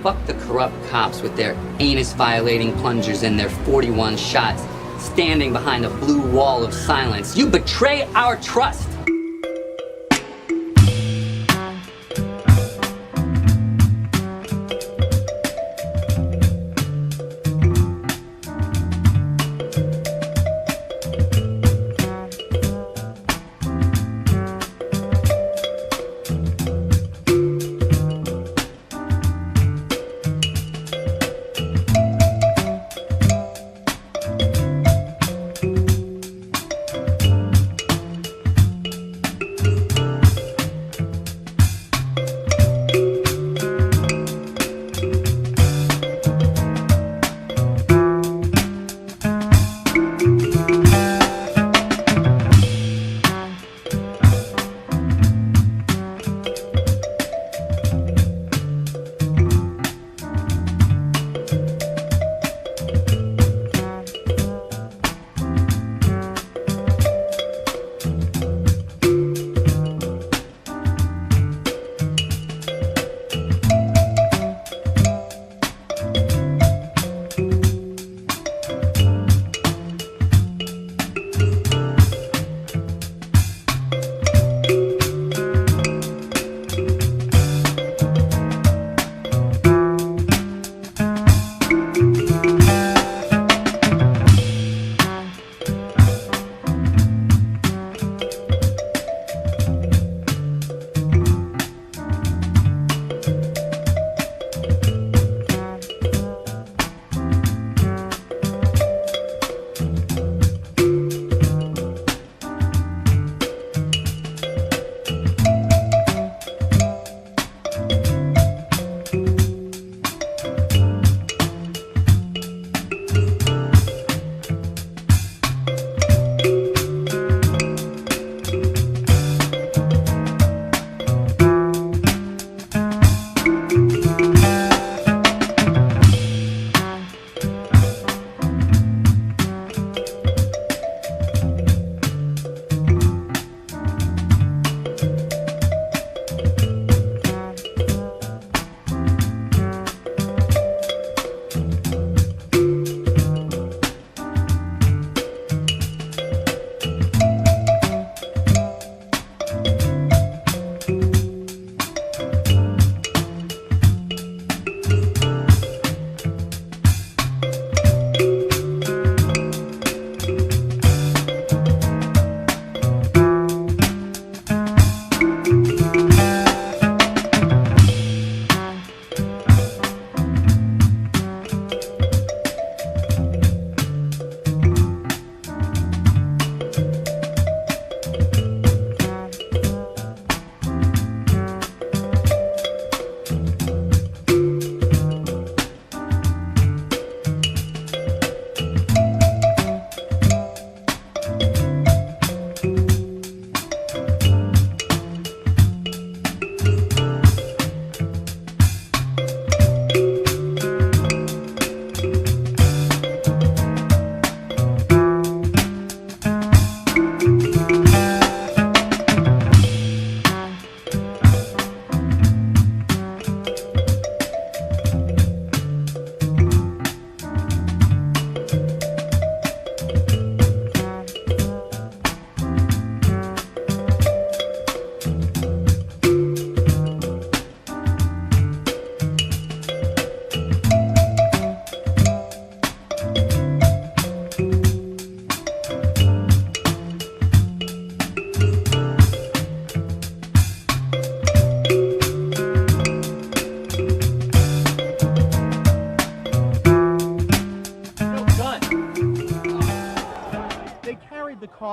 fuck the corrupt cops with their anus-violating plungers and their 41 shots standing behind a blue wall of silence. You betray our trust.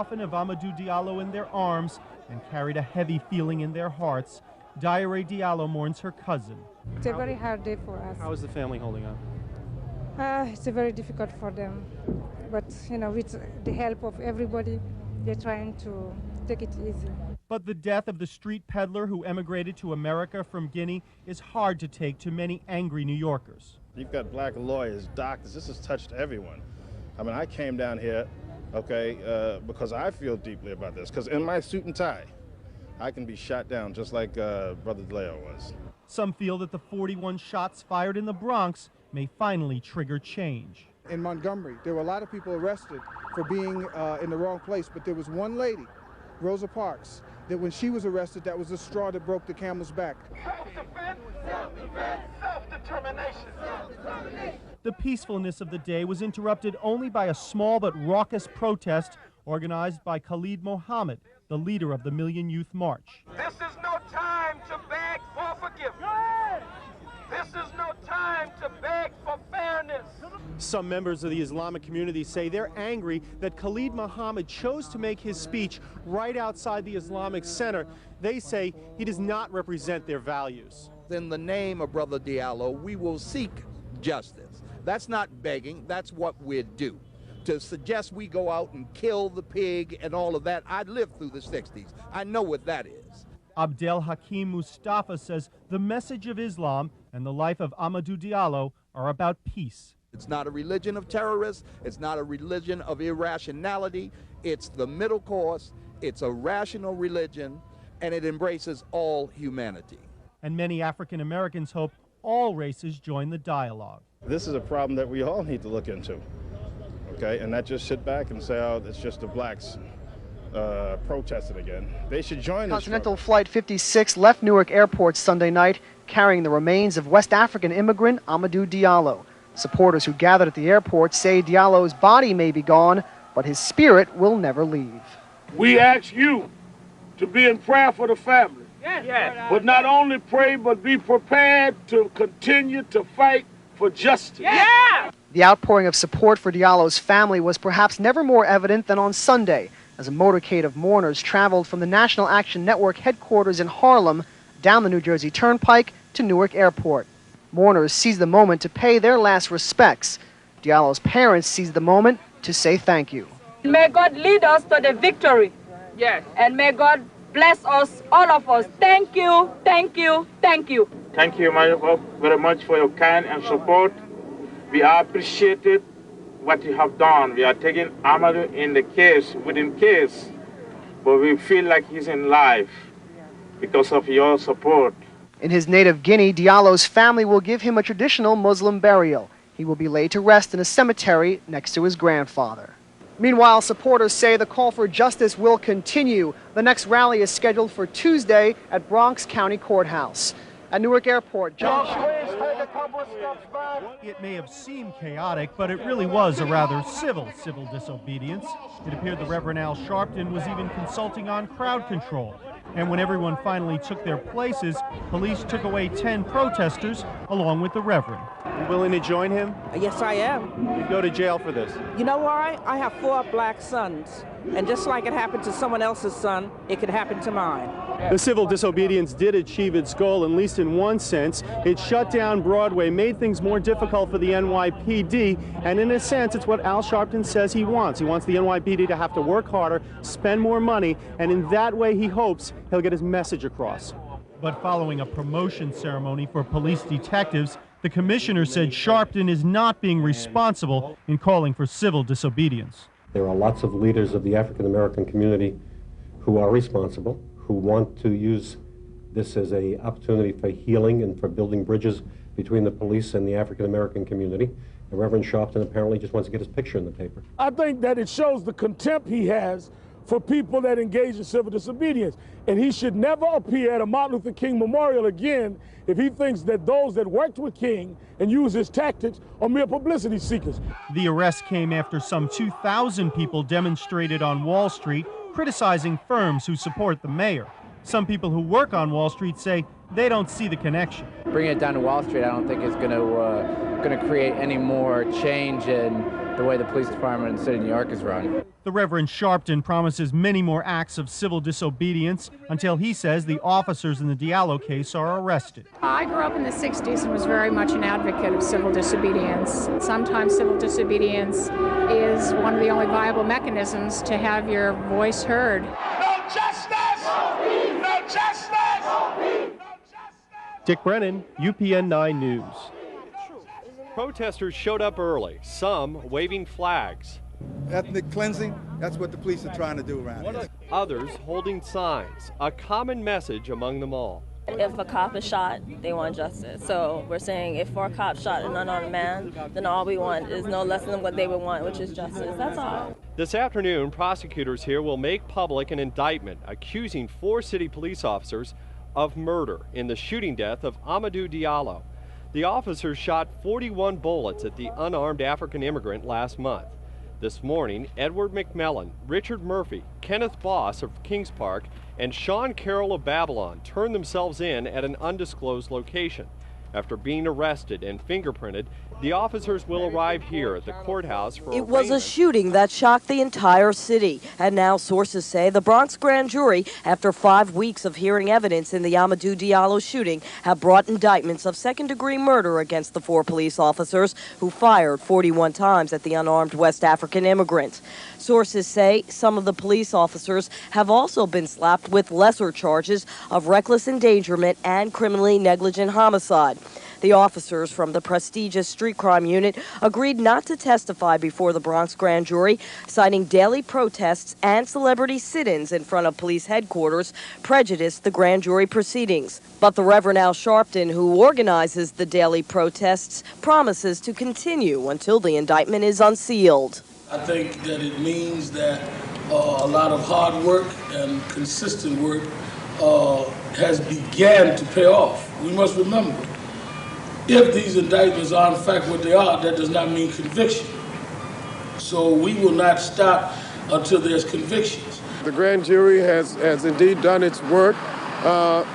coffin of Amadou Diallo in their arms and carried a heavy feeling in their hearts, Diarra Diallo mourns her cousin. It's a very hard day for us. How is the family holding up? It's very difficult for them. But, you know, with the help of everybody, they're trying to take it easy. But the death of the street peddler who emigrated to America from Guinea is hard to take to many angry New Yorkers. You've got black lawyers, doctors. This has touched everyone. I mean, I came down here, okay, because I feel deeply about this. Because in my suit and tie, I can be shot down just like Brother Diallo was. Some feel that the 41 shots fired in the Bronx may finally trigger change. In Montgomery, there were a lot of people arrested for being in the wrong place, but there was one lady, Rosa Parks, that when she was arrested, that was the straw that broke the camel's back. Self-defense, self-defense, self-determination. The peacefulness of the day was interrupted only by a small but raucous protest organized by Khalid Mohammed, the leader of the Million Youth March. This is no time to beg for forgiveness. This is no time to beg for fairness. Some members of the Islamic community say they're angry that Khalid Mohammed chose to make his speech right outside the Islamic Center. They say he does not represent their values. In the name of Brother Diallo, we will seek justice. That's not begging, that's what we do. To suggest we go out and kill the pig and all of that, I lived through the 60s. I know what that is. Abdel Hakim Mustafa says the message of Islam and the life of Amadou Diallo are about peace. It's not a religion of terrorists. It's not a religion of irrationality. It's the middle course. It's a rational religion, and it embraces all humanity. And many African Americans hope all races join the dialogue. This is a problem that we all need to look into, okay? And not just sit back and say, oh, it's just the blacks protesting again. They should join this Continental Flight 56 left Newark Airport Sunday night, carrying the remains of West African immigrant Amadou Diallo. Supporters who gathered at the airport say Diallo's body may be gone, but his spirit will never leave. We ask you to be in prayer for the family. Yes. But not only pray, but be prepared to continue to fight for justice. Yeah. The outpouring of support for Diallo's family was perhaps never more evident than on Sunday, as a motorcade of mourners traveled from the National Action Network headquarters in Harlem down the New Jersey Turnpike to Newark Airport. Mourners seized the moment to pay their last respects. Diallo's parents seized the moment to say thank you. May God lead us to the victory. Yes. And may God bless us, all of us. Thank you, thank you, thank you. Thank you very much for your kind and support. We appreciate what you have done. We are taking Amadou within case, but we feel like he's in life because of your support. In his native Guinea, Diallo's family will give him a traditional Muslim burial. He will be laid to rest in a cemetery next to his grandfather. Meanwhile, supporters say the call for justice will continue. The next rally is scheduled for Tuesday at Bronx County Courthouse. At Newark Airport, John. It may have seemed chaotic, but it really was a rather civil disobedience. It appeared the Reverend Al Sharpton was even consulting on crowd control. And when everyone finally took their places, police took away 10 protesters along with the Reverend. You willing to join him? Yes, I am. You'd go to jail for this. You know why? I have 4 black sons. And just like it happened to someone else's son, it could happen to mine. The civil disobedience did achieve its goal, at least in one sense. It shut down Broadway, made things more difficult for the NYPD, and in a sense, it's what Al Sharpton says he wants. He wants the NYPD to have to work harder, spend more money, and in that way, he hopes he'll get his message across. But following a promotion ceremony for police detectives, the commissioner said Sharpton is not being responsible in calling for civil disobedience. There are lots of leaders of the African American community who are responsible, who want to use this as an opportunity for healing and for building bridges between the police and the African American community. And Reverend Sharpton apparently just wants to get his picture in the paper. I think that it shows the contempt he has for people that engage in civil disobedience. And he should never appear at a Martin Luther King memorial again if he thinks that those that worked with King and use his tactics are mere publicity seekers. The arrest came after some 2,000 people demonstrated on Wall Street criticizing firms who support the mayor. Some people who work on Wall Street say they don't see the connection. Bringing it down to Wall Street, I don't think is going to create any more change in the way the police department in the city of New York is run. The Reverend Sharpton promises many more acts of civil disobedience until he says the officers in the Diallo case are arrested. I grew up in the 60s and was very much an advocate of civil disobedience. Sometimes civil disobedience is one of the only viable mechanisms to have your voice heard. No justice! No justice! No justice! Dick Brennan, UPN 9 News. Protesters showed up early, some waving flags. Ethnic cleansing, that's what the police are trying to do around here. Others holding signs, a common message among them all. If a cop is shot, they want justice. So we're saying if 4 cops shot an unarmed man, then all we want is no less than what they would want, which is justice. That's all. This afternoon, prosecutors here will make public an indictment accusing 4 city police officers of murder in the shooting death of Amadou Diallo. The officers shot 41 bullets at the unarmed African immigrant last month. This morning, Edward McMellon, Richard Murphy, Kenneth Boss of Kings Park, and Sean Carroll of Babylon turned themselves in at an undisclosed location. After being arrested and fingerprinted, the officers will arrive here at the courthouse for It was a shooting that shocked the entire city, and now sources say the Bronx grand jury, after 5 weeks of hearing evidence in the Amadou Diallo shooting, have brought indictments of second-degree murder against the 4 police officers who fired 41 times at the unarmed West African immigrant. Sources say some of the police officers have also been slapped with lesser charges of reckless endangerment and criminally negligent homicide. The officers from the prestigious street crime unit agreed not to testify before the Bronx grand jury, citing daily protests and celebrity sit-ins in front of police headquarters prejudiced the grand jury proceedings. But the Reverend Al Sharpton, who organizes the daily protests, promises to continue until the indictment is unsealed. I think that it means that a lot of hard work and consistent work has began to pay off. We must remember, if these indictments are in fact what they are, that does not mean conviction. So we will not stop until there's convictions. The grand jury has indeed done its work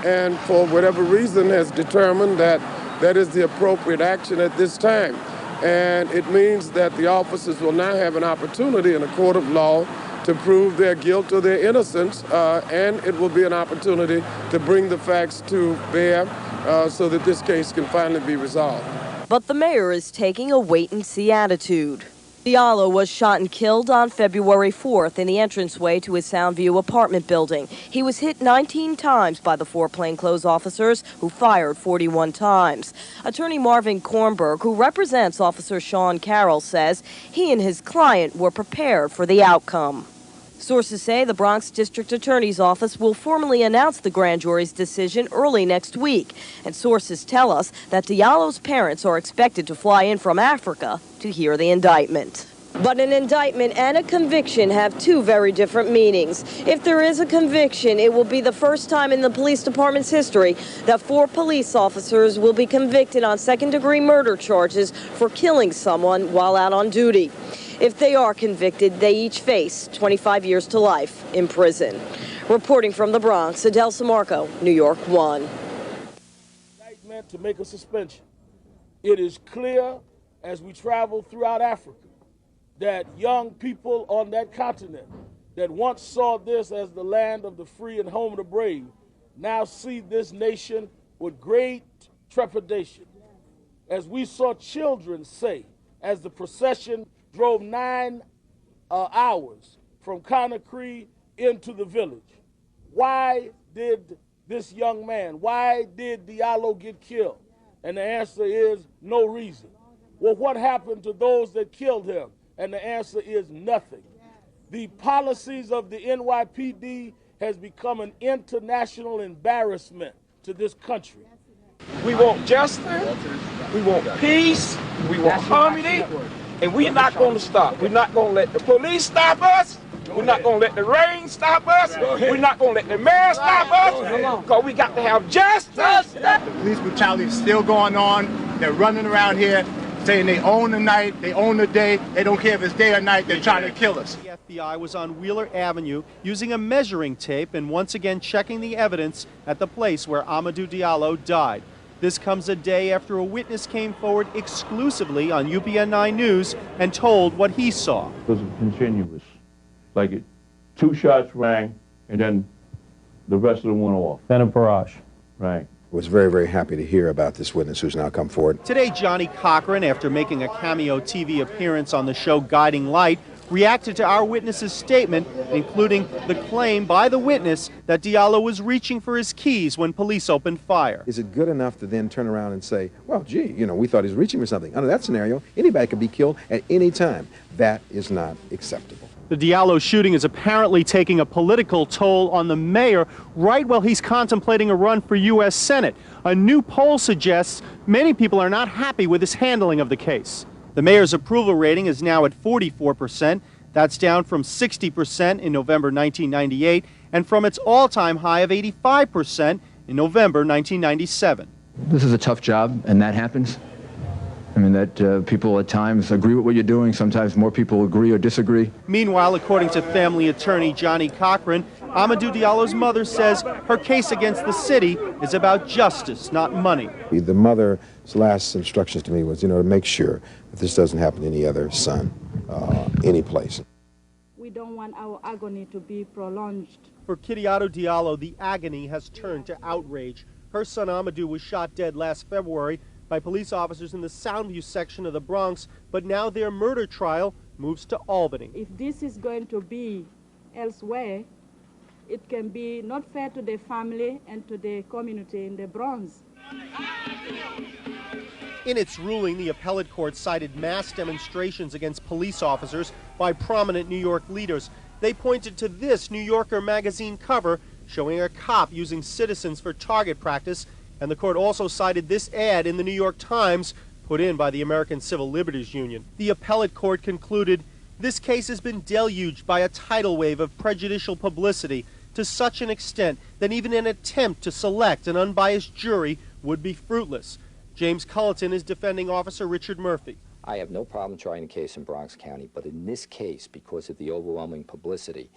and for whatever reason has determined that that is the appropriate action at this time. And it means that the officers will now have an opportunity in a court of law to prove their guilt or their innocence, and it will be an opportunity to bring the facts to bear so that this case can finally be resolved. But the mayor is taking a wait-and-see attitude. Diallo was shot and killed on February 4th in the entranceway to his Soundview apartment building. He was hit 19 times by the 4 plainclothes officers who fired 41 times. Attorney Marvin Kornberg, who represents Officer Sean Carroll, says he and his client were prepared for the outcome. Sources say the Bronx District Attorney's Office will formally announce the grand jury's decision early next week. And sources tell us that Diallo's parents are expected to fly in from Africa to hear the indictment. But an indictment and a conviction have 2 very different meanings. If there is a conviction, it will be the first time in the police department's history that 4 police officers will be convicted on second-degree murder charges for killing someone while out on duty. If they are convicted, they each face 25 years to life in prison. Reporting from the Bronx, Adele Samarco, New York 1. Indictment to make a suspension. It is clear as we travel throughout Africa that young people on that continent that once saw this as the land of the free and home of the brave now see this nation with great trepidation. As we saw children say as the procession drove 9 hours from Conakry into the village. Why did this young man, why did Diallo get killed? And the answer is no reason. Well, what happened to those that killed him? And the answer is nothing. The policies of the NYPD has become an international embarrassment to this country. We want justice, we want peace, we want harmony, and we're not going to stop. We're not going to let the police stop us. We're not going to let the rain stop us. We're not going to let the mayor stop us, because we got to have justice. Police brutality is still going on. They're running around here saying they own the night, they own the day. They don't care if it's day or night. They're trying to kill us. The FBI was on Wheeler Avenue using a measuring tape and once again checking the evidence at the place where Amadou Diallo died. This comes a day after a witness came forward exclusively on UPN 9 News and told what he saw. It was continuous. Like 2 shots rang, and then the rest of them went off. Then a barrage. Right. Was very, very happy to hear about this witness who's now come forward. Today, Johnny Cochran, after making a cameo TV appearance on the show Guiding Light, reacted to our witness's statement, including the claim by the witness that Diallo was reaching for his keys when police opened fire. Is it good enough to then turn around and say, well, gee, we thought he was reaching for something? Under that scenario, anybody could be killed at any time. That is not acceptable. The Diallo shooting is apparently taking a political toll on the mayor right while he's contemplating a run for U.S. Senate. A new poll suggests many people are not happy with his handling of the case. The mayor's approval rating is now at 44%. That's down from 60% in November 1998 and from its all-time high of 85% in November 1997. This is a tough job, and that happens. I mean, that people at times agree with what you're doing. Sometimes more people agree or disagree. Meanwhile, according to family attorney Johnny Cochran, Amadou Diallo's mother says her case against the city is about justice, not money. The mother's last instructions to me was, to make sure that this doesn't happen to any other son, any place. We don't want our agony to be prolonged. For Amadou Diallo, the agony has turned to outrage. Her son Amadou was shot dead last February by police officers in the Soundview section of the Bronx, but now their murder trial moves to Albany. If this is going to be elsewhere, it can be not fair to the family and to the community in the Bronx. In its ruling, the appellate court cited mass demonstrations against police officers by prominent New York leaders. They pointed to this New Yorker magazine cover showing a cop using citizens for target practice, and the court also cited this ad in the New York Times put in by the American Civil Liberties Union. The appellate court concluded this case has been deluged by a tidal wave of prejudicial publicity to such an extent that even an attempt to select an unbiased jury would be fruitless. James Culleton is defending Officer Richard Murphy. I have no problem trying a case in Bronx County, but in this case, because of the overwhelming publicity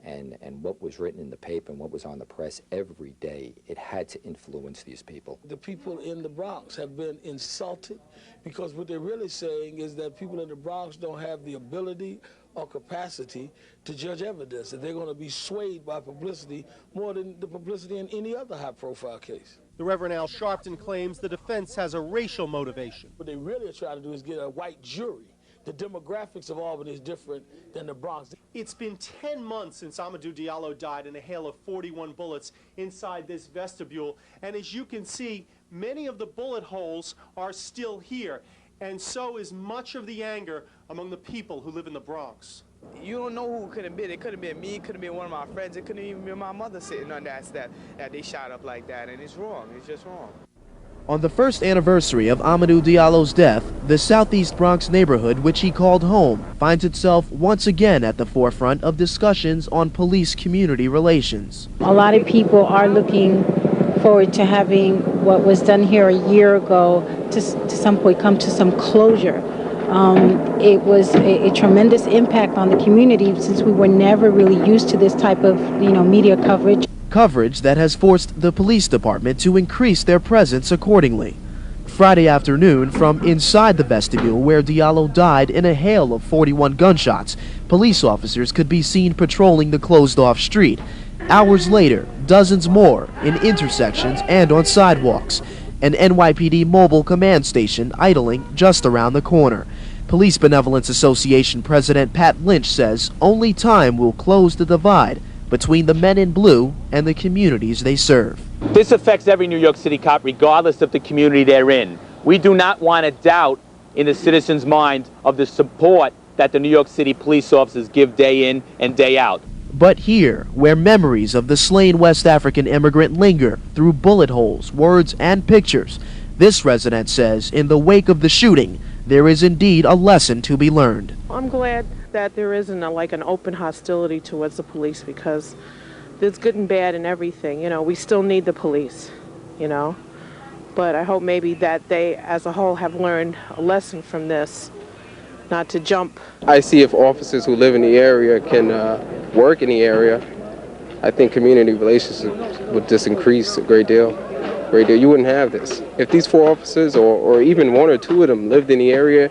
and what was written in the paper and what was on the press every day, it had to influence these people. The people in the Bronx have been insulted because what they're really saying is that people in the Bronx don't have the ability or capacity to judge evidence, that they're going to be swayed by publicity more than the publicity in any other high-profile case. The Reverend Al Sharpton claims the defense has a racial motivation. What they really are trying to do is get a white jury. The demographics of Albany is different than the Bronx. It's been 10 months since Amadou Diallo died in a hail of 41 bullets inside this vestibule. And as you can see, many of the bullet holes are still here. And so is much of the anger among the people who live in the Bronx. You don't know who it could have been. It could have been me, it could have been one of my friends, it couldn't even be my mother sitting on that step that they shot up like that, and it's wrong. It's just wrong. On the first anniversary of Amadou Diallo's death, the Southeast Bronx neighborhood, which he called home, finds itself once again at the forefront of discussions on police-community relations. A lot of people are looking forward to having what was done here a year ago to some point come to some closure. It was a tremendous impact on the community since we were never really used to this type of, media coverage. Coverage that has forced the police department to increase their presence accordingly. Friday afternoon, from inside the vestibule where Diallo died in a hail of 41 gunshots, police officers could be seen patrolling the closed-off street. Hours later, dozens more in intersections and on sidewalks. An NYPD mobile command station idling just around the corner. Police Benevolence Association President Pat Lynch says only time will close the divide between the men in blue and the communities they serve. This affects every New York City cop regardless of the community they're in. We do not want a doubt in the citizens' minds of the support that the New York City police officers give day in and day out. But here, where memories of the slain West African immigrant linger through bullet holes, words, and pictures, this resident says in the wake of the shooting, there is indeed a lesson to be learned. I'm glad that there isn't an open hostility towards the police, because there's good and bad in everything. We still need the police, but I hope maybe that they as a whole have learned a lesson from this, not to jump. I see if officers who live in the area can work in the area, I think community relations would just increase a great deal. You wouldn't have this. If these 4 officers or even 1 or 2 of them lived in the area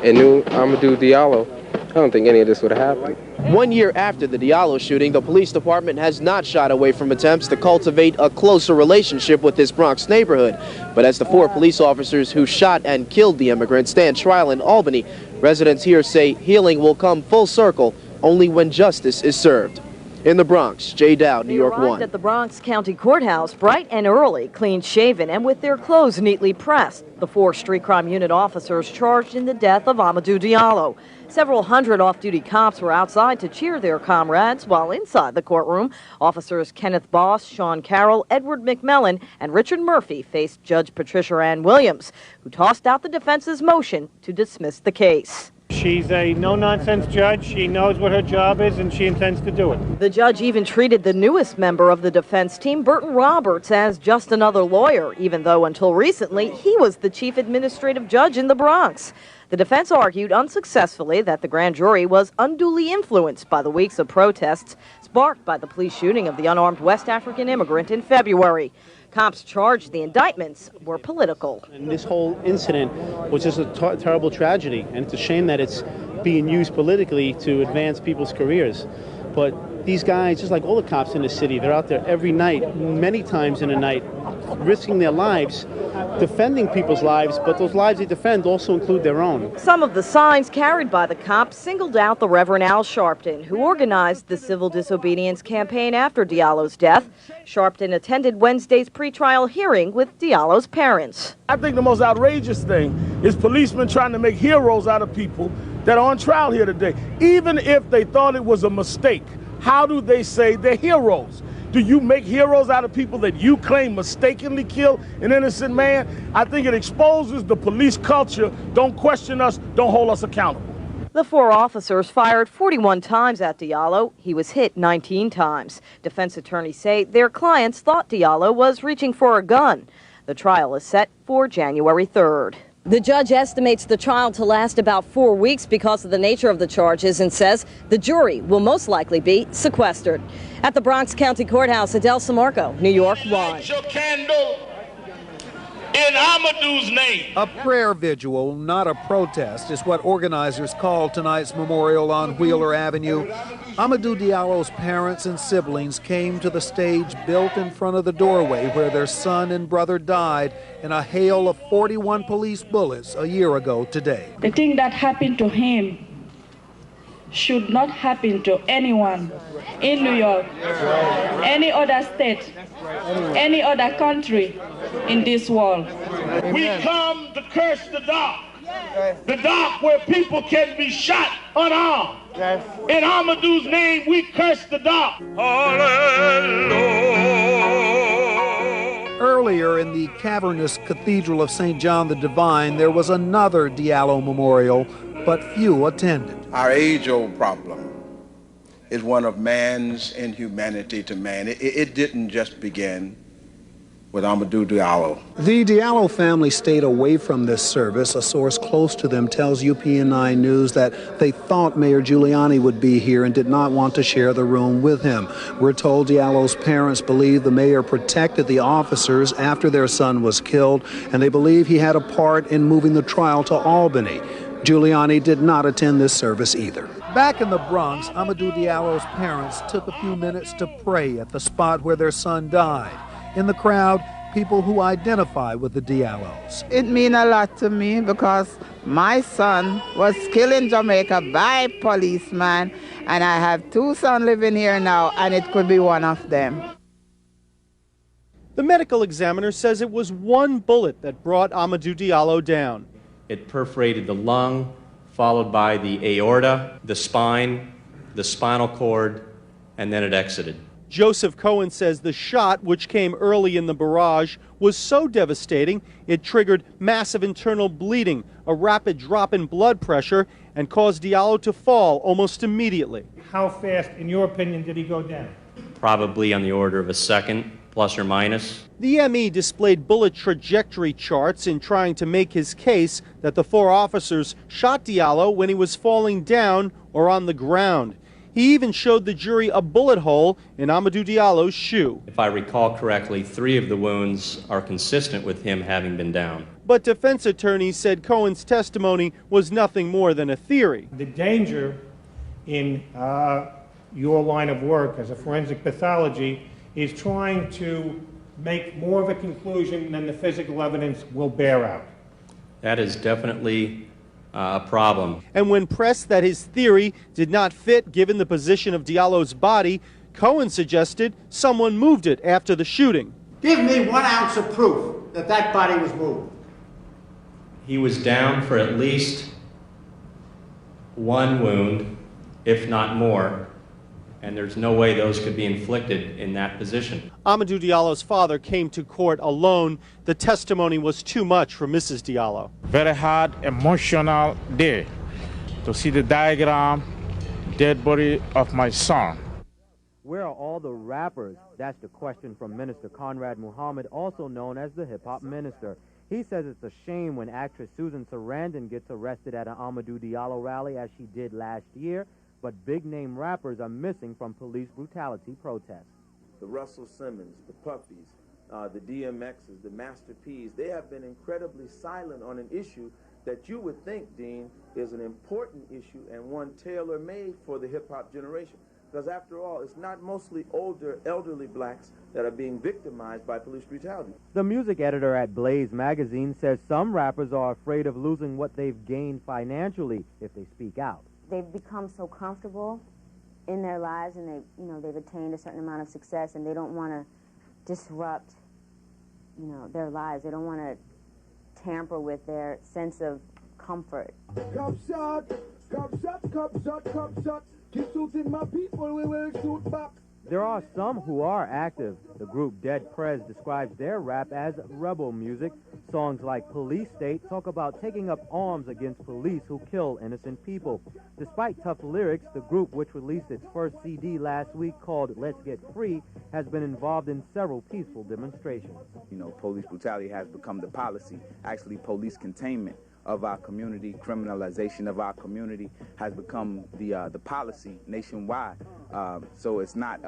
and knew Amadou Diallo, I don't think any of this would have happened. 1 year after the Diallo shooting, the police department has not shied away from attempts to cultivate a closer relationship with this Bronx neighborhood. But as the 4 police officers who shot and killed the immigrant stand trial in Albany, residents here say healing will come full circle only when justice is served. In the Bronx, Jay Dowd, New York They arrived 1. at the Bronx County Courthouse bright and early, clean-shaven, and with their clothes neatly pressed. The 4 street crime unit officers charged in the death of Amadou Diallo. Several hundred off-duty cops were outside to cheer their comrades, while inside the courtroom, officers Kenneth Boss, Sean Carroll, Edward McMellon, and Richard Murphy faced Judge Patricia Ann Williams, who tossed out the defense's motion to dismiss the case. She's a no-nonsense judge. She knows what her job is, and she intends to do it. The judge even treated the newest member of the defense team, Burton Roberts, as just another lawyer, even though until recently he was the chief administrative judge in the Bronx. The defense argued unsuccessfully that the grand jury was unduly influenced by the weeks of protests sparked by the police shooting of the unarmed West African immigrant in February. Cops charged the indictments were political. And this whole incident was just a terrible tragedy, and it's a shame that it's being used politically to advance people's careers. But these guys, just like all the cops in the city, they're out there every night, many times in a night, risking their lives, defending people's lives, but those lives they defend also include their own. Some of the signs carried by the cops singled out the Reverend Al Sharpton, who organized the civil disobedience campaign after Diallo's death. Sharpton attended Wednesday's pretrial hearing with Diallo's parents. I think the most outrageous thing is policemen trying to make heroes out of people that are on trial here today. Even if they thought it was a mistake, how do they say they're heroes? Do you make heroes out of people that you claim mistakenly killed an innocent man? I think it exposes the police culture. Don't question us, don't hold us accountable. The 4 officers fired 41 times at Diallo. He was hit 19 times. Defense attorneys say their clients thought Diallo was reaching for a gun. The trial is set for January 3rd. The judge estimates the trial to last about 4 weeks because of the nature of the charges and says the jury will most likely be sequestered. At the Bronx County Courthouse, Adele Samarco, New York 1. Light your candle in Amadou's name. A prayer vigil, not a protest, is what organizers called tonight's memorial on Wheeler Avenue. Amadou Diallo's parents and siblings came to the stage built in front of the doorway where their son and brother died in a hail of 41 police bullets a year ago today. The thing that happened to him should not happen to anyone in New York, any other state, any other country in this world. We come to curse the dark where people can be shot unarmed. In Amadou's name, we curse the dark. Earlier in the cavernous Cathedral of St. John the Divine, there was another Diallo memorial, but few attended. Our age-old problem is one of man's inhumanity to man. It didn't just begin with Amadou Diallo. The Diallo family stayed away from this service. A source close to them tells UPN9 News that they thought Mayor Giuliani would be here and did not want to share the room with him. We're told Diallo's parents believe the mayor protected the officers after their son was killed, and they believe he had a part in moving the trial to Albany. Giuliani did not attend this service either. Back in the Bronx, Amadou Diallo's parents took a few minutes to pray at the spot where their son died. In the crowd, people who identify with the Diallos. It means a lot to me because my son was killed in Jamaica by policemen, and I have 2 sons living here now, and it could be one of them. The medical examiner says it was one bullet that brought Amadou Diallo down. It perforated the lung, followed by the aorta, the spine, the spinal cord, and then it exited. Joseph Cohen says the shot, which came early in the barrage, was so devastating it triggered massive internal bleeding, a rapid drop in blood pressure, and caused Diallo to fall almost immediately. How fast, in your opinion, did he go down? Probably on the order of a second, plus or minus. The ME displayed bullet trajectory charts in trying to make his case that the 4 officers shot Diallo when he was falling down or on the ground. He even showed the jury a bullet hole in Amadou Diallo's shoe. If I recall correctly, 3 of the wounds are consistent with him having been down. But defense attorneys said Cohen's testimony was nothing more than a theory. The danger in your line of work as a forensic pathology is trying to make more of a conclusion than the physical evidence will bear out. That is definitely a problem. And when pressed that his theory did not fit given the position of Diallo's body, Cohen suggested someone moved it after the shooting. Give me 1 ounce of proof that that body was moved. He was down for at least 1 wound, if not more, and there's no way those could be inflicted in that position. Amadou Diallo's father came to court alone. The testimony was too much for Mrs. Diallo. Very hard, emotional day to see the diagram, dead body of my son. Where are all the rappers? That's the question from Minister Conrad Muhammad, also known as the hip-hop minister. He says it's a shame when actress Susan Sarandon gets arrested at an Amadou Diallo rally, as she did last year, but big-name rappers are missing from police brutality protests. The Russell Simmons, the Puffies, the DMXs, the Master P's, they have been incredibly silent on an issue that you would think, Dean, is an important issue and one tailor-made for the hip-hop generation. Because after all, it's not mostly older, elderly blacks that are being victimized by police brutality. The music editor at Blaze magazine says some rappers are afraid of losing what they've gained financially if they speak out. They've become so comfortable in their lives, and they've attained a certain amount of success, and they don't want to disrupt, their lives. They don't want to tamper with their sense of comfort. Cop shot, cop shot, cop shot, cop shot. Keep shooting my people, we will shoot back. There are some who are active. The group Dead Prez describes their rap as rebel music. Songs like Police State talk about taking up arms against police who kill innocent people. Despite tough lyrics, the group, which released its first CD last week called Let's Get Free, has been involved in several peaceful demonstrations. Police brutality has become the policy, actually police containment of our community, criminalization of our community has become the policy nationwide. So it's not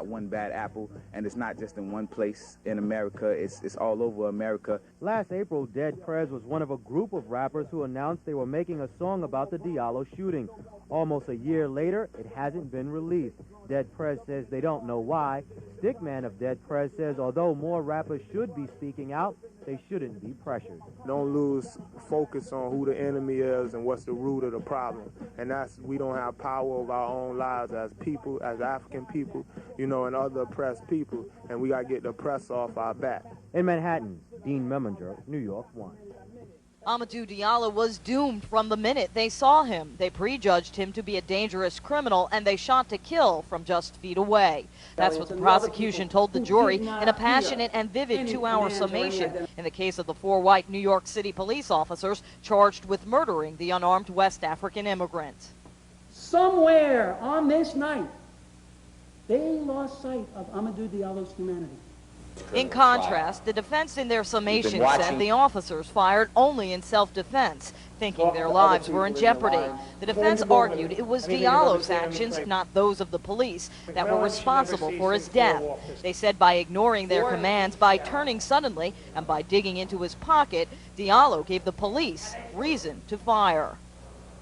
one bad apple, and it's not just in one place in America. It's all over America. Last April, Dead Prez was one of a group of rappers who announced they were making a song about the Diallo shooting. Almost a year later, it hasn't been released. Dead Prez says they don't know why. Stickman of Dead Prez says although more rappers should be speaking out, they shouldn't be pressured. Don't lose focus on who the enemy is and what's the root of the problem. And that's, we don't have power over our own lives as people, as African people, and other oppressed people. And we got to get the oppressor off our back. In Manhattan, Dean Memminger, New York 1. Amadou Diallo was doomed from the minute they saw him. They prejudged him to be a dangerous criminal, and they shot to kill from just feet away. That's what the prosecution told the jury in a passionate and vivid 2-hour summation in the case of the 4 white New York City police officers charged with murdering the unarmed West African immigrant. Somewhere on this night, they lost sight of Amadou Diallo's humanity. In contrast, the defense in their summation said the officers fired only in self-defense, thinking their lives were in jeopardy. The defense argued it was Diallo's actions, not those of the police, that were responsible for his death. They said by ignoring their commands, by turning suddenly, and by digging into his pocket, Diallo gave the police reason to fire.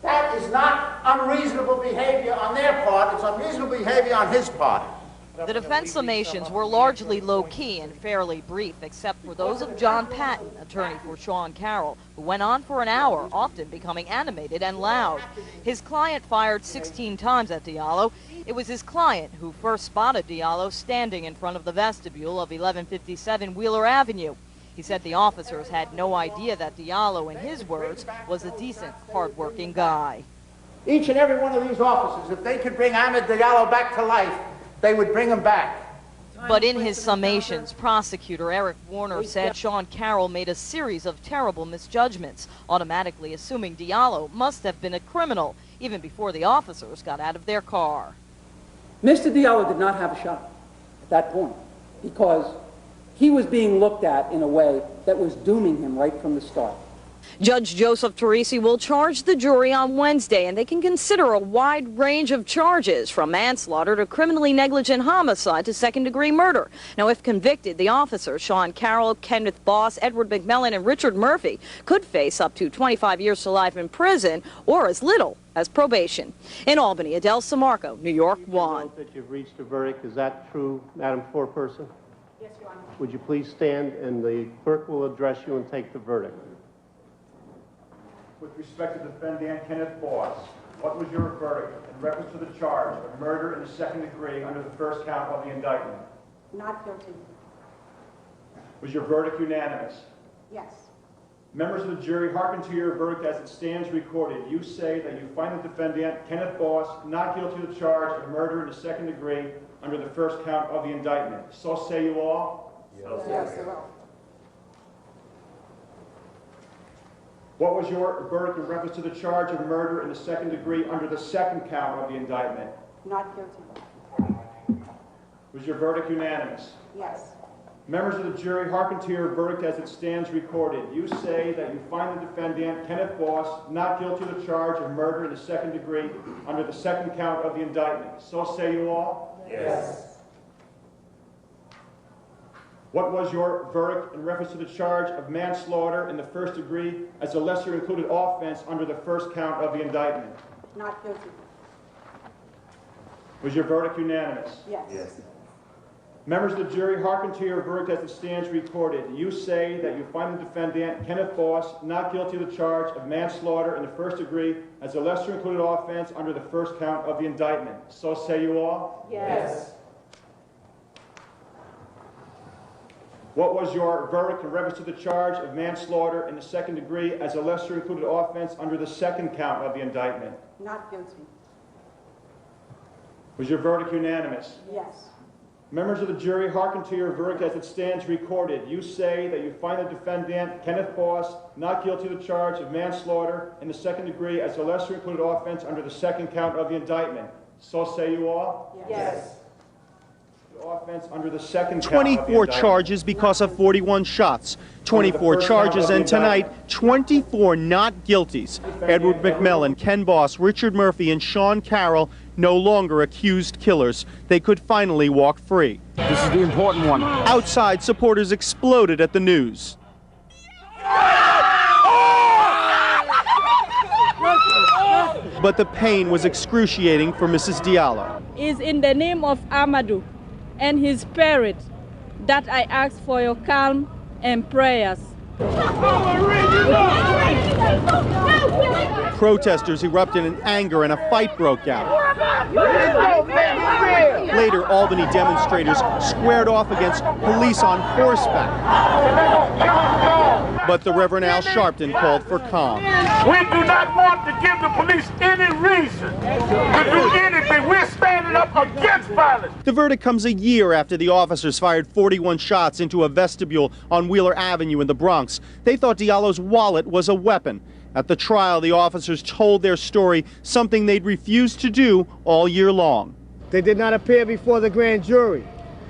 That is not unreasonable behavior on their part. It's unreasonable behavior on his part. The defense summations were largely low-key and fairly brief, except for those of John Patton, attorney for Sean Carroll, who went on for an hour, often becoming animated and loud. His client fired 16 times at Diallo. It was his client who first spotted Diallo standing in front of the vestibule of 1157 Wheeler Avenue. He said the officers had no idea that Diallo, in his words, was a decent, hard-working guy. Each and every one of these officers, if they could bring Amadou Diallo back to life, they would bring him back. But in his summations, prosecutor Eric Warner said Sean Carroll made a series of terrible misjudgments, automatically assuming Diallo must have been a criminal, even before the officers got out of their car. Mr. Diallo did not have a shot at that point because he was being looked at in a way that was dooming him right from the start. Judge Joseph Teresi will charge the jury on Wednesday, and they can consider a wide range of charges, from manslaughter to criminally negligent homicide to second-degree murder. Now, if convicted, the officers, Sean Carroll, Kenneth Boss, Edward McMellon, and Richard Murphy, could face up to 25 years to life in prison or as little as probation. In Albany, Adele Samarco, New York 1. That you've reached a verdict. Is that true, Madam Foreperson? Yes, Your Honor. Would you please stand, and the clerk will address you and take the verdict. With respect to defendant Kenneth Boss, what was your verdict in reference to the charge of murder in the second degree under the first count of the indictment? Not guilty. Was your verdict unanimous? Yes. Members of the jury, hearken to your verdict as it stands recorded. You say that you find the defendant, Kenneth Boss, not guilty of the charge of murder in the second degree under the first count of the indictment. So say you all? Yes, I will. What was your verdict in reference to the charge of murder in the second degree under the second count of the indictment? Not guilty. Was your verdict unanimous? Yes. Members of the jury, hearken to your verdict as it stands recorded. You say that you find the defendant, Kenneth Boss, not guilty of the charge of murder in the second degree under the second count of the indictment. So say you all? Yes. What was your verdict in reference to the charge of manslaughter in the first degree as a lesser included offense under the first count of the indictment? Not guilty. Was your verdict unanimous? Yes. Members of the jury, hearken to your verdict as it stands recorded. You say that you find the defendant, Kenneth Boss, not guilty of the charge of manslaughter in the first degree as a lesser included offense under the first count of the indictment. So say you all? Yes. What was your verdict in reference to the charge of manslaughter in the second degree as a lesser included offense under the second count of the indictment? Not guilty. Was your verdict unanimous? Yes. Members of the jury, hearken to your verdict as it stands recorded. You say that you find the defendant, Kenneth Boss, not guilty of the charge of manslaughter in the second degree as a lesser included offense under the second count of the indictment. So say you all? Yes. Offense under the second count 24 charges because of 41 shots. 24 charges, and tonight, 24 not guilties. Edward McMellon, Ken Boss, Richard Murphy, and Sean Carroll no longer accused killers. They could finally walk free. This is the important one. Outside, supporters exploded at the news. But the pain was excruciating for Mrs. Diallo. Is in the name of Amadou and his spirit that I ask for your calm and prayers. Protesters erupted in anger and a fight broke out. Later, Albany demonstrators squared off against police on horseback. But the Reverend Al Sharpton called for calm. We do not want to give the police any reason to do anything. We're standing up against violence. The verdict comes a year after the officers fired 41 shots into a vestibule on Wheeler Avenue in the Bronx. They thought Diallo's wallet was a weapon. At the trial, the officers told their story, something they'd refused to do all year long. They did not appear before the grand jury.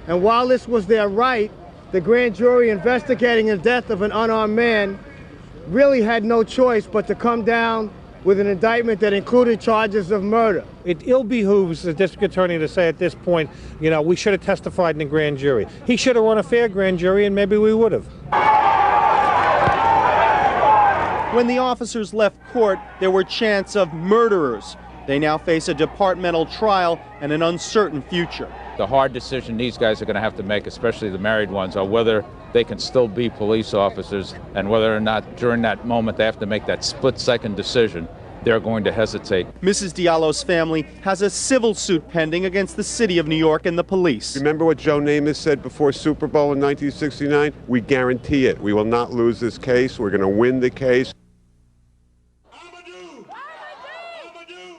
And while this was their right, the grand jury investigating the death of an unarmed man really had no choice but to come down with an indictment that included charges of murder. It ill behooves the district attorney to say at this point, you know, we should have testified in the grand jury. He should have run a fair grand jury, and maybe we would have. When the officers left court, there were chants of murderers. They now face a departmental trial and an uncertain future. The hard decision these guys are going to have to make, especially the married ones, are whether they can still be police officers and whether or not during that moment they have to make that split-second decision. They're going to hesitate. Mrs. Diallo's family has a civil suit pending against the city of New York and the police. Remember what Joe Namath said before Super Bowl in 1969? We guarantee it. We will not lose this case. We're going to win the case.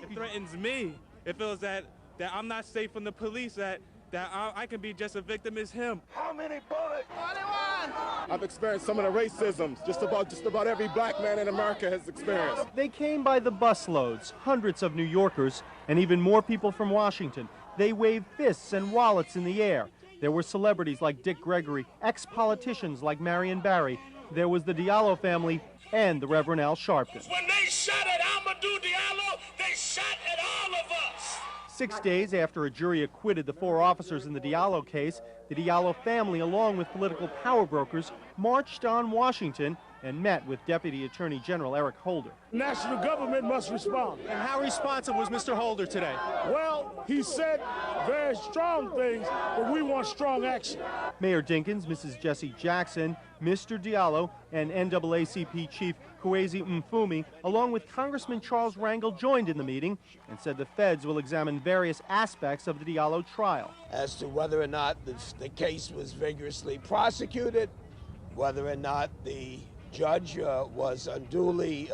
It threatens me. It feels that I'm not safe from the police, that I can be just as victim as him. How many bullets? 21! I've experienced some of the racism just about every black man in America has experienced. They came by the busloads, hundreds of New Yorkers, and even more people from Washington. They waved fists and wallets in the air. There were celebrities like Dick Gregory, ex-politicians like Marion Barry. There was the Diallo family and the Reverend Al Sharpton. When they shot at Amadou Diallo, they shot at all of us. 6 days after a jury acquitted the 4 officers in the Diallo case, the Diallo family, along with political power brokers, marched on Washington and met with Deputy Attorney General Eric Holder. National government must respond. And how responsive was Mr. Holder today? Well, he said very strong things, but we want strong action. Mayor Dinkins, Mrs. Jessie Jackson, Mr. Diallo, and NAACP Chief Kwesi Mfumi, along with Congressman Charles Rangel, joined in the meeting and said the feds will examine various aspects of the Diallo trial. As to whether or not the case was vigorously prosecuted, whether or not the judge was unduly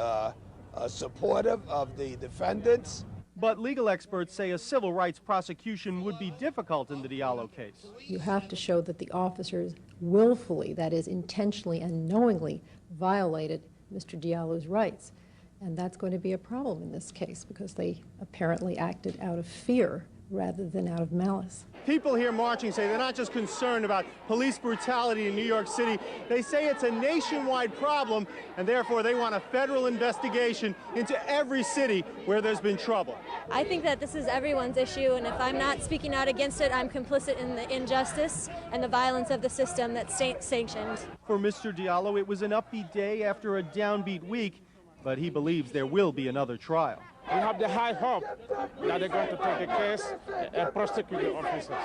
supportive of the defendants. But legal experts say a civil rights prosecution would be difficult in the Diallo case. You have to show that the officers willfully, that is intentionally and knowingly, violated Mr. Diallo's rights. And that's going to be a problem in this case because they apparently acted out of fear rather than out of malice. People here marching say they're not just concerned about police brutality in New York City. They say it's a nationwide problem, and therefore they want a federal investigation into every city where there's been trouble. I think that this is everyone's issue, and if I'm not speaking out against it, I'm complicit in the injustice and the violence of the system that's state-sanctioned. For Mr. Diallo, it was an upbeat day after a downbeat week, but he believes there will be another trial. We have the high hope that they're going to take the case and prosecute the officers.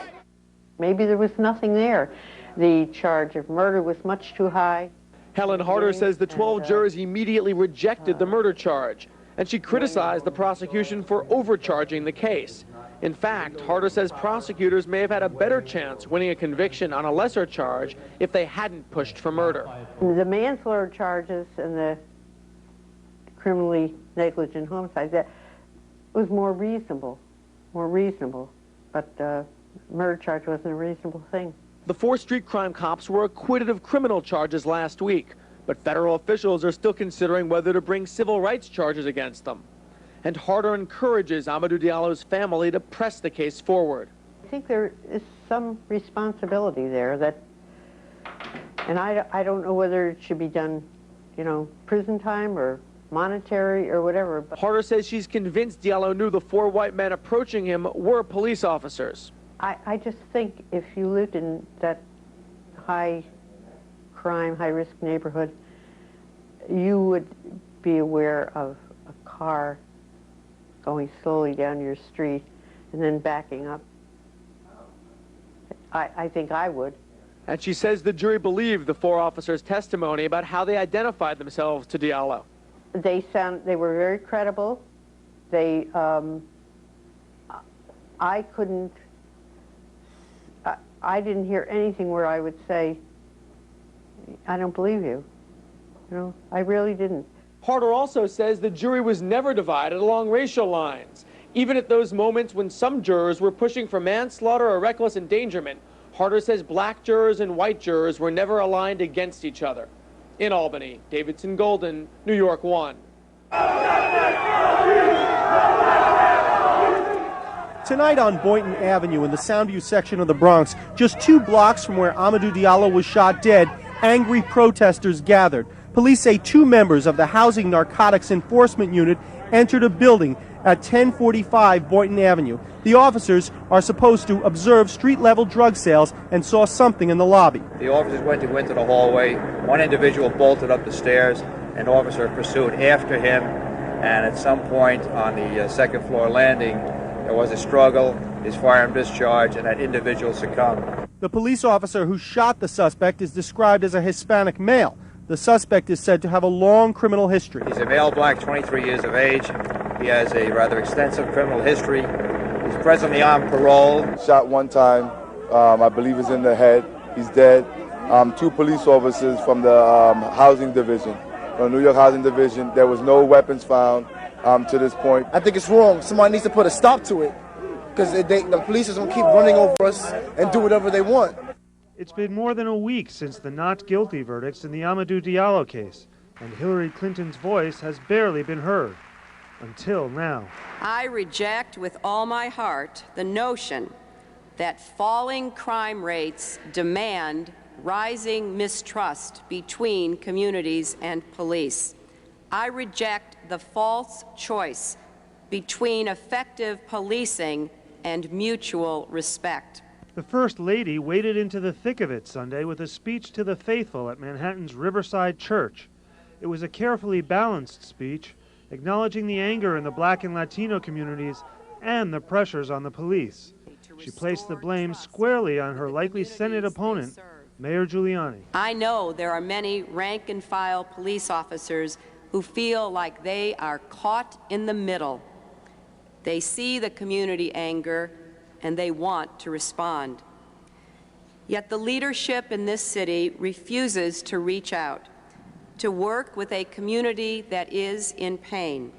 Maybe there was nothing there. The charge of murder was much too high. Helen Harder says the 12 jurors immediately rejected the murder charge, and she criticized the prosecution for overcharging the case. In fact, Harder says prosecutors may have had a better chance winning a conviction on a lesser charge if they hadn't pushed for murder. The manslaughter charges and the criminally negligent homicide, that was more reasonable, but murder charge wasn't a reasonable thing. The 4 street crime cops were acquitted of criminal charges last week, but federal officials are still considering whether to bring civil rights charges against them. And Harder encourages Amadou Diallo's family to press the case forward. I think there is some responsibility there that, and I don't know whether it should be done, prison time or monetary or whatever. But Harder says she's convinced Diallo knew the 4 white men approaching him were police officers. I just think if you lived in that high crime, high risk neighborhood, you would be aware of a car going slowly down your street and then backing up. I think I would. And she says the jury believed the 4 officers' testimony about how they identified themselves to Diallo. They were very credible. I didn't hear anything where I would say, I don't believe you. I really didn't. Harder also says the jury was never divided along racial lines. Even at those moments when some jurors were pushing for manslaughter or reckless endangerment, Harder says black jurors and white jurors were never aligned against each other. In Albany, Davidson Golden, New York 1. Tonight on Boynton Avenue in the Soundview section of the Bronx, just 2 blocks from where Amadou Diallo was shot dead, angry protesters gathered. Police say 2 members of the Housing Narcotics Enforcement Unit entered a building at 1045 Boynton Avenue. The officers are supposed to observe street-level drug sales and saw something in the lobby. The officers went to go into the hallway. One individual bolted up the stairs. An officer pursued after him, and at some point on the 2nd floor landing, there was a struggle, his firearm discharged, and that individual succumbed. The police officer who shot the suspect is described as a Hispanic male. The suspect is said to have a long criminal history. He's a male, black, 23 years of age. He has a rather extensive criminal history. He's presently on parole. Shot one time, I believe he's in the head. He's dead. 2 police officers from the housing division, from the New York Housing Division. There was no weapons found to this point. I think it's wrong. Somebody needs to put a stop to it because the police is going to keep running over us and do whatever they want. It's been more than a week since the not guilty verdicts in the Amadou Diallo case, and Hillary Clinton's voice has barely been heard. Until now. I reject with all my heart the notion that falling crime rates demand rising mistrust between communities and police. I reject the false choice between effective policing and mutual respect. The First Lady waded into the thick of it Sunday with a speech to the faithful at Manhattan's Riverside Church. it was a carefully balanced speech, acknowledging the anger in the Black and Latino communities and the pressures on the police. She placed the blame squarely on her likely Senate opponent, Mayor Giuliani. I know there are many rank-and-file police officers who feel like they are caught in the middle. They see the community anger and they want to respond. Yet the leadership in this city refuses to reach out, to work with a community that is in pain,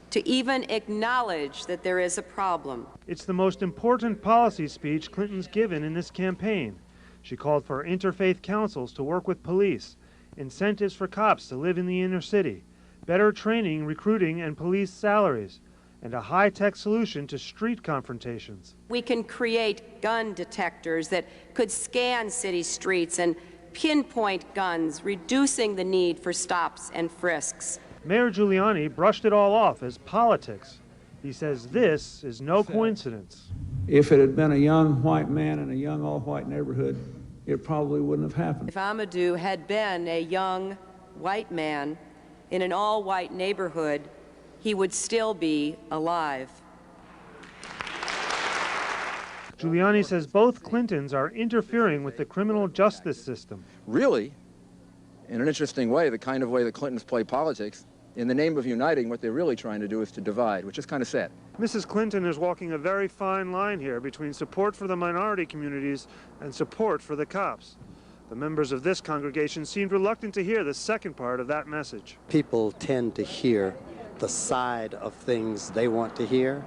to even acknowledge that there is a problem. It's the most important policy speech Clinton's given in this campaign. She called for interfaith councils to work with police, incentives for cops to live in the inner city, better training, recruiting, and police salaries, and a high-tech solution to street confrontations. We can create gun detectors that could scan city streets and pinpoint guns, reducing the need for stops and frisks. Mayor Giuliani brushed it all off as politics. He says this is no coincidence. If it had been a young white man in a young all-white neighborhood, it probably wouldn't have happened. If Amadou had been a young white man in an all-white neighborhood, he would still be alive. Giuliani says both Clintons are interfering with the criminal justice system. Really, in an interesting way, the kind of way the Clintons play politics, in the name of uniting, what they're really trying to do is to divide, which is kind of sad. Mrs. Clinton is walking a very fine line here between support for the minority communities and support for the cops. The members of this congregation seemed reluctant to hear the second part of that message. People tend to hear the side of things they want to hear,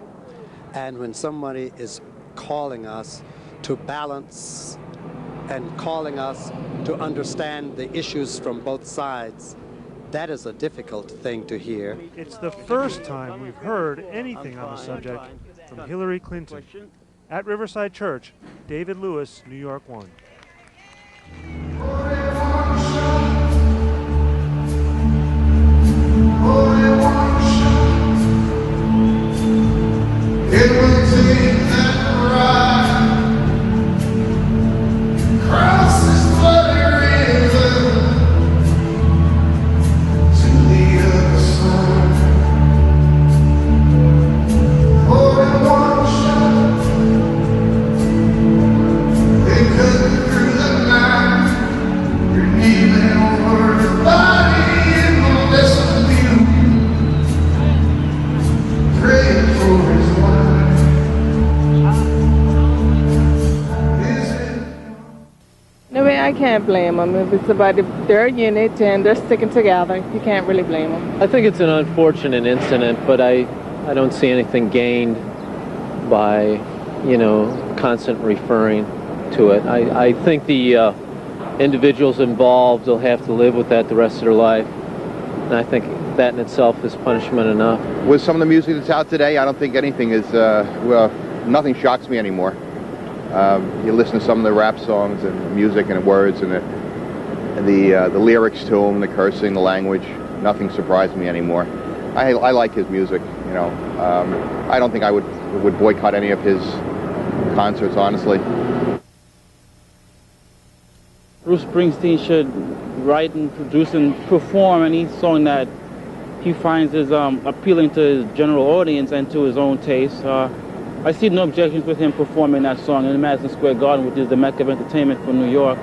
and when somebody is calling us to balance and calling us to understand the issues from both sides, that is a difficult thing to hear. It's the first time we've heard anything on the subject from Hillary Clinton. At Riverside Church, David Lewis, New York 1. It will take that ride across this bloody river to the other side. More than one shot, they cut through the night. You're kneeling over the body in the lesson view, praying for his life. No way, I can't blame them. If it's about their unit and they're sticking together, you can't really blame them. I think it's an unfortunate incident, but I don't see anything gained by, constant referring to it. I think the individuals involved will have to live with that the rest of their life, and I think that in itself is punishment enough. With some of the music that's out today, I don't think anything is, nothing shocks me anymore. You listen to some of the rap songs and music and words and the lyrics to them, the cursing, the language. Nothing surprised me anymore. I like his music, I don't think I would boycott any of his concerts, honestly. Bruce Springsteen should write and produce and perform any song that he finds is appealing to his general audience and to his own taste. I see no objections with him performing that song in the Madison Square Garden, which is the mecca of entertainment for New York.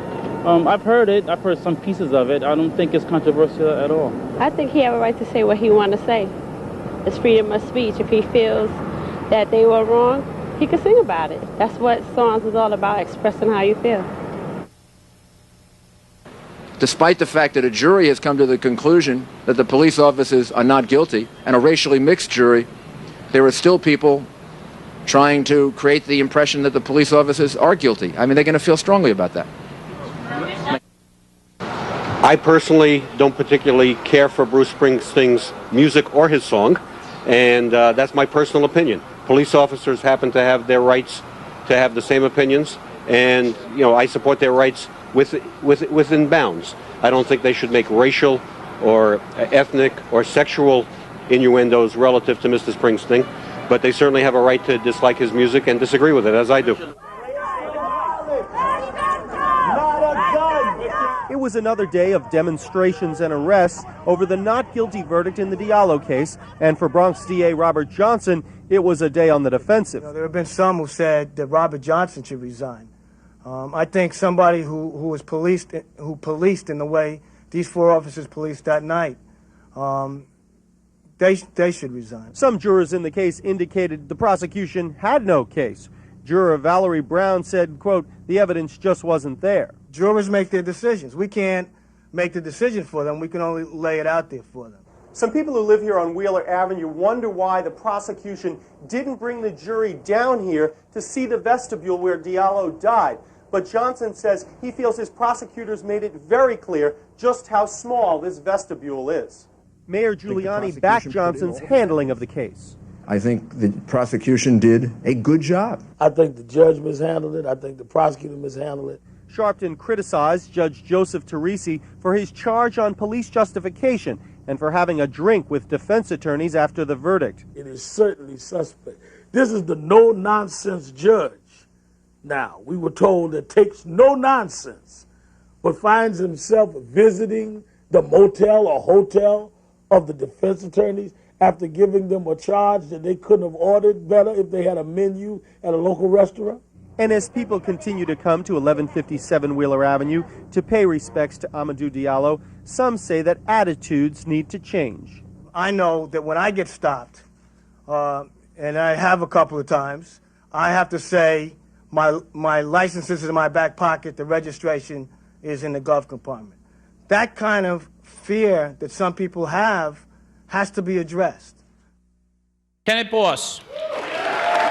I've heard it. I've heard some pieces of it. I don't think it's controversial at all. I think he has a right to say what he wants to say. It's freedom of speech. If he feels that they were wrong, he can sing about it. That's what songs is all about, expressing how you feel. Despite the fact that a jury has come to the conclusion that the police officers are not guilty, and a racially mixed jury, there are still people trying to create the impression that the police officers are guilty. I mean, they're going to feel strongly about that. I personally don't particularly care for Bruce Springsteen's music or his song, and that's my personal opinion. Police officers happen to have their rights to have the same opinions, and I support their rights within bounds. I don't think they should make racial or ethnic or sexual innuendos relative to Mr. Springsteen, but they certainly have a right to dislike his music and disagree with it, as I do. It was another day of demonstrations and arrests over the not guilty verdict in the Diallo case, and for Bronx DA Robert Johnson, it was a day on the defensive. There have been some who said that Robert Johnson should resign. I think somebody who policed in the way these 4 officers policed that night, they should resign. Some jurors in the case indicated the prosecution had no case. Juror Valerie Brown said, quote, the evidence just wasn't there. Jurors make their decisions. We can't make the decision for them. We can only lay it out there for them. Some people who live here on Wheeler Avenue wonder why the prosecution didn't bring the jury down here to see the vestibule where Diallo died. But Johnson says he feels his prosecutors made it very clear just how small this vestibule is. Mayor Giuliani backed Johnson's handling of the case. I think the prosecution did a good job. I think the judge mishandled it. I think the prosecutor mishandled it. Sharpton criticized Judge Joseph Teresi for his charge on police justification and for having a drink with defense attorneys after the verdict. It is certainly suspect. This is the no-nonsense judge. Now, we were told that takes no nonsense, but finds himself visiting the motel or hotel of the defense attorneys after giving them a charge that they couldn't have ordered better if they had a menu at a local restaurant. And as people continue to come to 1157 Wheeler Avenue to pay respects to Amadou Diallo, some say that attitudes need to change. I know that when I get stopped, and I have a couple of times, I have to say my license is in my back pocket, the registration is in the glove compartment. That kind of fear that some people have has to be addressed. Kenneth Boss.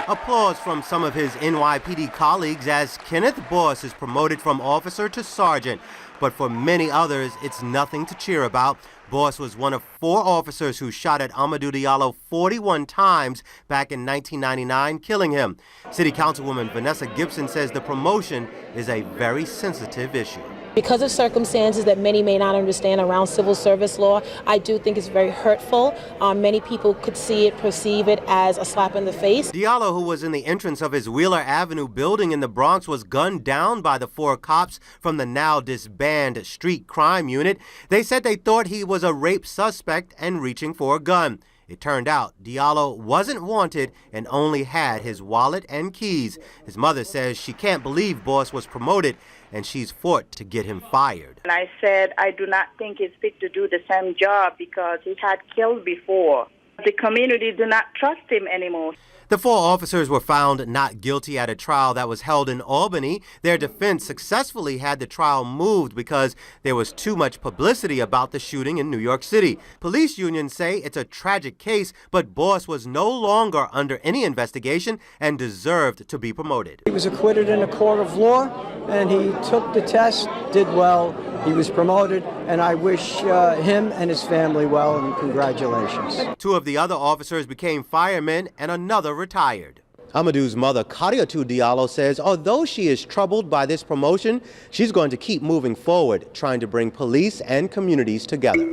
Applause from some of his NYPD colleagues as Kenneth Boss is promoted from officer to sergeant. But for many others, it's nothing to cheer about. Boss was one of 4 officers who shot at Amadou Diallo 41 times back in 1999, killing him. City Councilwoman Vanessa Gibson says the promotion is a very sensitive issue. Because of circumstances that many may not understand around civil service law, I do think it's very hurtful. Many people could see it, perceive it as a slap in the face. Diallo, who was in the entrance of his Wheeler Avenue building in the Bronx, was gunned down by the 4 cops from the now disbanded street crime unit. They said they thought he was a rape suspect and reaching for a gun. It turned out Diallo wasn't wanted and only had his wallet and keys. His mother says she can't believe Boss was promoted, and she's fought to get him fired. And I said, I do not think he's fit to do the same job because he had killed before. The community do not trust him anymore. The 4 officers were found not guilty at a trial that was held in Albany. Their defense successfully had the trial moved because there was too much publicity about the shooting in New York City. Police unions say it's a tragic case, but Boss was no longer under any investigation and deserved to be promoted. He was acquitted in a court of law, and he took the test, did well. He was promoted, and I wish him and his family well, and congratulations. 2 of the other officers became firemen, and another retired. Amadou's mother, Kariatou Diallo, says although she is troubled by this promotion, she's going to keep moving forward, trying to bring police and communities together.